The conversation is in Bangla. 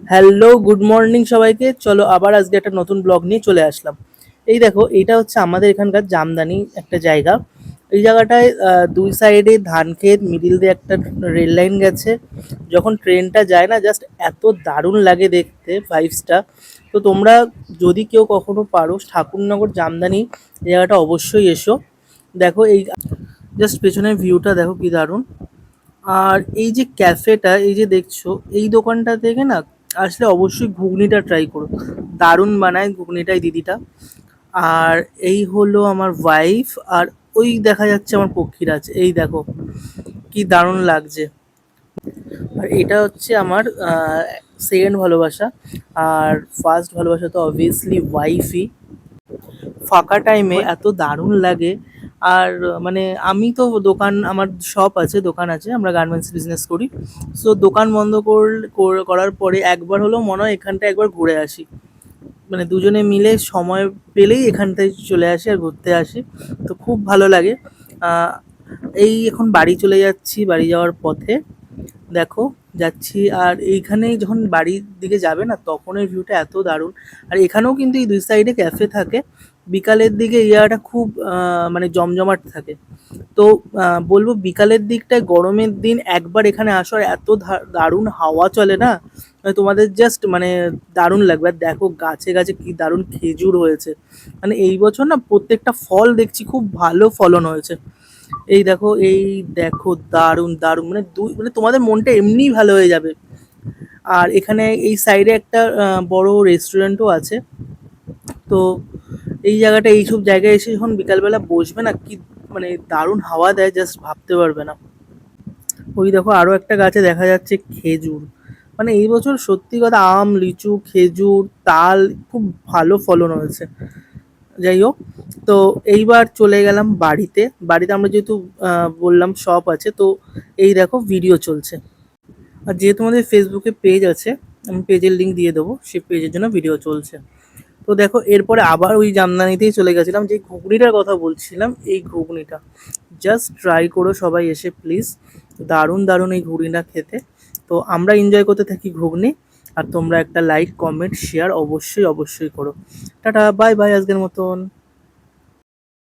হ্যালো, গুড মর্নিং সবাইকে। চলো আবার আজকে একটা নতুন ব্লগ নিয়ে চলে আসলাম। এই দেখো, এইটা হচ্ছে আমাদের এখানকার জামদানি একটা জায়গা। এই জায়গাটায় দুই সাইডে ধান ক্ষেত, মিডিল দিয়ে একটা রেল লাইন গেছে। যখন ট্রেনটা যায় না, জাস্ট এত দারুণ লাগে দেখতে ভাইবসটা। তো তোমরা যদি কেউ কখনো পারো ঠাকুরনগর জামদানি এই জায়গাটা অবশ্যই এসো। দেখো এই জাস্ট পেছনের ভিউটা দেখো কি দারুণ। আর এই যে ক্যাফেটা এই যে দেখছো, এই দোকানটা থেকে না আসলে অবশ্যই ঘুগনিটা ট্রাই করো। দারুণ বানায় ঘুগনিটা এই দিদিটা। আর এই হলো আমার ওয়াইফ। আর ওই দেখা যাচ্ছে আমার পক্ষীরাজ, এই দেখো কি দারুণ লাগছে। আর এটা হচ্ছে আমার সেকেন্ড ভালোবাসা। আর ফার্স্ট ভালোবাসা তো অবভিয়াসলি ওয়াইফই। ফাঁকা টাইমে এত দারুণ লাগে। আর মানে আমি তো দোকান, আমার শপ আছে, দোকান আছে, আমরা গার্মেন্টস বিজনেস করি। সো দোকান বন্ধ করার পরে একবার হলেও মনে হয় এখানটা একবার ঘুরে আসি। মানে দুজনে মিলে সময় পেলেই এখানটায় চলে আসি আর ঘুরতে আসি। তো খুব ভালো লাগে। আহ, এই এখন বাড়ি চলে যাচ্ছি, বাড়ি যাওয়ার পথে দেখো যাচ্ছি। আর এইখানেই যখন বাড়ির দিকে যাবে না, তখন এই ভিউটা এত দারুণ। আর এখানেও কিন্তু এই দুই সাইডে ক্যাফে থাকে। বিকালের দিকে এই জায়গাটা খুব মানে জমজমাট থাকে। তো বলবো বিকালের দিকটায় গরমের দিন একবার এখানে আসো, আর এত দারুণ হাওয়া চলে না, মানে তোমাদের জাস্ট মানে দারুণ লাগবে। আর দেখো গাছে গাছে কি দারুণ খেজুর হয়েছে। মানে এই বছর না প্রত্যেকটা ফল দেখছি খুব ভালো ফলন হয়েছে। এই দেখো, এই দেখো দারুণ দারুণ, মানে মানে তোমাদের মনটা এমনিই ভালো হয়ে যাবে। আর এখানে এই সাইডে একটা বড় রেস্টুরেন্টও আছে। তো এই জায়গাটা, এইসব জায়গায় এসে যখন বিকালবেলা বসবে না, কি মানে দারুণ হাওয়া দেয়, জাস্ট ভাবতে পারবে না। ওই দেখো আরো একটা গাছে দেখা যাচ্ছে খেজুর। মানে এই বছর সত্যি কথা আম, লিচু, খেজুর, তাল খুব ভালো ফলন হয়েছে। যাই হোক, তো এইবার চলে গেলাম বাড়িতে। বাড়িতে আমরা যেহেতু বললাম শপ আছে, তো এই দেখো ভিডিও চলছে। আর যেহেতু আমাদের ফেসবুকে পেজ আছে, আমি পেজের লিঙ্ক দিয়ে দেবো, সেই পেজের জন্য ভিডিও চলছে। তো দেখো এরপরে আবার ওই জামদানিতেই চলে গেছিলাম, যে ঘুগনিটার কথা বলছিলাম, এই ঘুগনিটা জাস্ট ট্রাই করো সবাই এসে প্লিজ। দারুণ দারুণ এই ঘুগনিটা খেতে। তো আমরা এনজয় করতে থাকি ঘুগনি। আর তোমরা একটা লাইক, কমেন্ট, শেয়ার অবশ্যই অবশ্যই করো। টাটা, বাই বাই আজকের মতন।